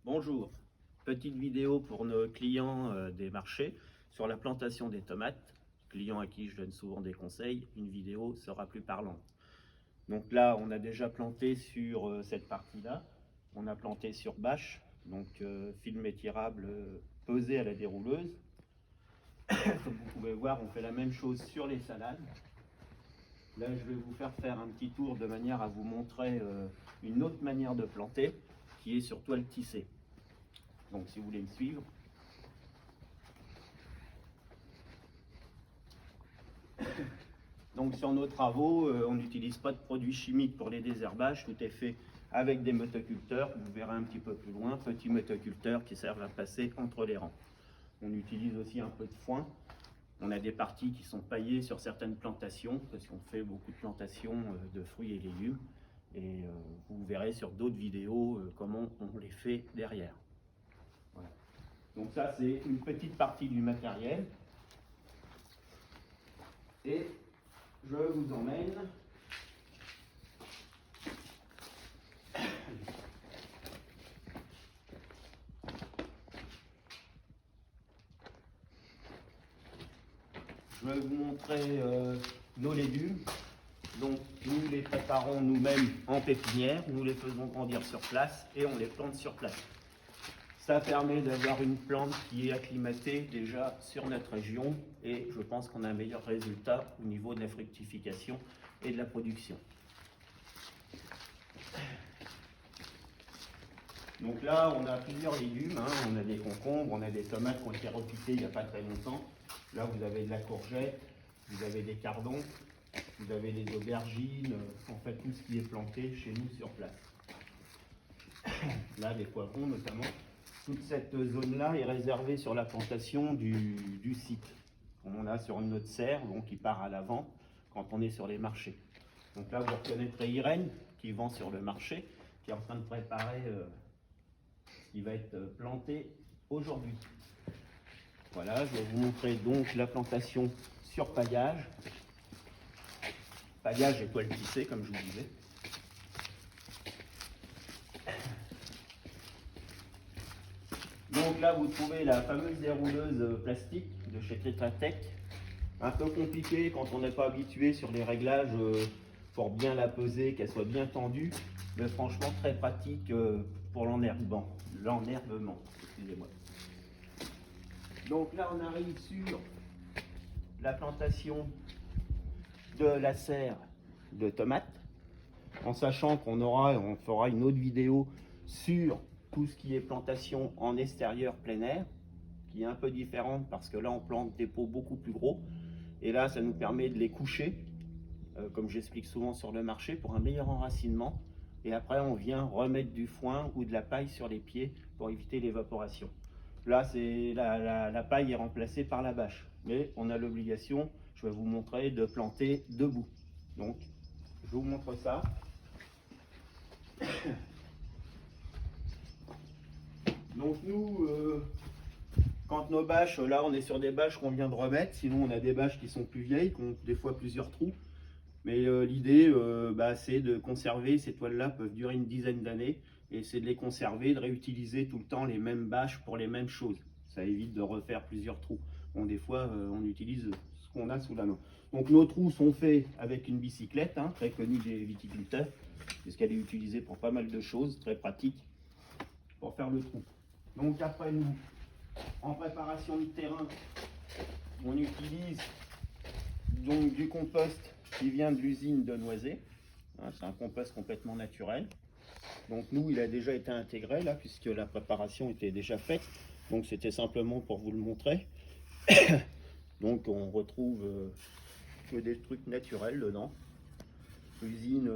Bonjour, petite vidéo pour nos clients des marchés sur la plantation des tomates. Clients à qui je donne souvent des conseils, une vidéo sera plus parlante. Donc là, on a déjà planté sur cette partie-là. On a planté sur bâche, donc film étirable pesé à la dérouleuse. Comme vous pouvez voir, on fait la même chose sur les salades. Là, je vais vous faire un petit tour de manière à vous montrer une autre manière de planter qui est sur toile tissée. Donc si vous voulez me suivre. Donc sur nos travaux, on n'utilise pas de produits chimiques pour les désherbages, tout est fait avec des motoculteurs, vous verrez un petit peu plus loin, petits motoculteurs qui servent à passer entre les rangs. On utilise aussi un peu de foin, on a des parties qui sont paillées sur certaines plantations, parce qu'on fait beaucoup de plantations de fruits et légumes, et vous verrez sur d'autres vidéos comment on les fait derrière. Voilà. Donc ça c'est une petite partie du matériel, et je vous emmène je vais vous montrer nos légumes. Donc nous les préparons nous-mêmes en pépinière, nous les faisons grandir sur place et on les plante sur place. Ça permet d'avoir une plante qui est acclimatée déjà sur notre région et je pense qu'on a un meilleur résultat au niveau de la fructification et de la production. Donc là, on a plusieurs légumes, hein. On a des concombres, on a des tomates qui ont été repiquées il n'y a pas très longtemps. Là, vous avez de la courgette, vous avez des cardons, vous avez des aubergines, en fait tout ce qui est planté chez nous sur place. Là, des poivrons notamment. Toute cette zone-là est réservée sur la plantation du site. On a sur notre serre, donc qui part à l'avant quand on est sur les marchés. Donc là, vous reconnaîtrez Irène qui vend sur le marché, qui est en train de préparer ce qui va être planté aujourd'hui. Voilà, je vais vous montrer donc la plantation sur paillage. Paillage et toile tissée, comme je vous disais. Donc là, vous trouvez la fameuse dérouleuse plastique de chez Tetra Tech. Un peu compliqué quand on n'est pas habitué sur les réglages pour bien la peser, qu'elle soit bien tendue. Mais franchement, très pratique pour l'enherbement. Excusez-moi. Donc là, on arrive sur la plantation de la serre de tomates, en sachant on fera une autre vidéo sur tout ce qui est plantation en extérieur plein air, qui est un peu différente parce que là on plante des pots beaucoup plus gros, et là ça nous permet de les coucher, comme j'explique souvent sur le marché, pour un meilleur enracinement, et après on vient remettre du foin ou de la paille sur les pieds pour éviter l'évaporation. Là, la paille est remplacée par la bâche, mais on a l'obligation, je vais vous montrer, de planter debout. Donc, je vous montre ça. Donc nous, quand nos bâches, là on est sur des bâches qu'on vient de remettre, sinon on a des bâches qui sont plus vieilles, qui ont des fois plusieurs trous. Mais l'idée, c'est de conserver, ces toiles-là peuvent durer une dizaine d'années, et c'est de les conserver, de réutiliser tout le temps les mêmes bâches pour les mêmes choses. Ça évite de refaire plusieurs trous. Bon, des fois, on utilise ce qu'on a sous la main. Donc nos trous sont faits avec une bicyclette, hein, très connue des viticulteurs, puisqu'elle est utilisée pour pas mal de choses, très pratique pour faire le trou. Donc après nous, en préparation de terrain, on utilise donc du compost qui vient de l'usine de Noisé. C'est un compost complètement naturel. Donc nous, il a déjà été intégré là, puisque la préparation était déjà faite. Donc c'était simplement pour vous le montrer. Donc on retrouve que des trucs naturels dedans. L'usine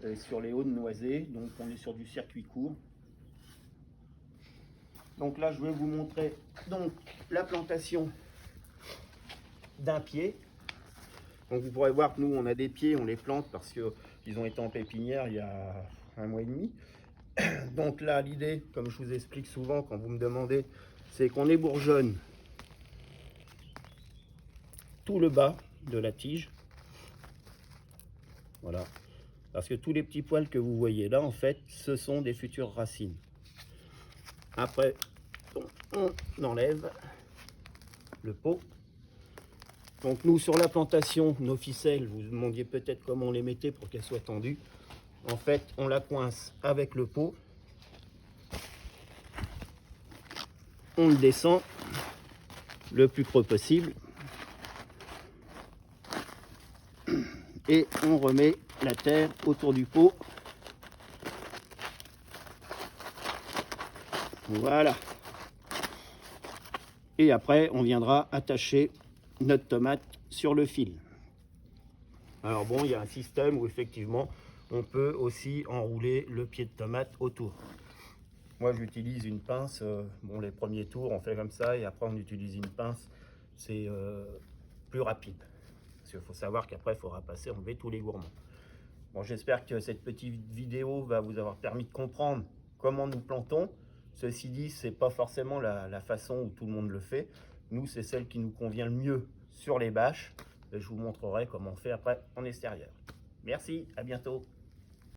est sur les hauts de Noisé, donc on est sur du circuit court. Donc là, je vais vous montrer donc la plantation d'un pied. Donc vous pourrez voir que nous, on a des pieds, on les plante parce qu'ils ont été en pépinière il y a 1 mois et demi. Donc là, l'idée, comme je vous explique souvent quand vous me demandez, c'est qu'on ébourgeonne tout le bas de la tige. Voilà. Parce que tous les petits poils que vous voyez là, en fait, ce sont des futures racines. Après, on enlève le pot. Donc nous, sur la plantation, nos ficelles, vous vous demandiez peut-être comment on les mettait pour qu'elles soient tendues. En fait, on la coince avec le pot. On le descend le plus creux possible. Et on remet la terre autour du pot. Voilà. Et après, on viendra attacher notre tomate sur le fil. Alors bon, il y a un système où effectivement, on peut aussi enrouler le pied de tomate autour. Moi, j'utilise une pince. Bon, les premiers tours, on fait comme ça, et après, on utilise une pince. C'est plus rapide. Parce qu'il faut savoir qu'après, il faudra passer, enlever tous les gourmands. Bon, j'espère que cette petite vidéo va vous avoir permis de comprendre comment nous plantons. Ceci dit, c'est pas forcément la façon où tout le monde le fait. Nous, c'est celle qui nous convient le mieux sur les bâches. Et je vous montrerai comment on fait après en extérieur. Merci, à bientôt.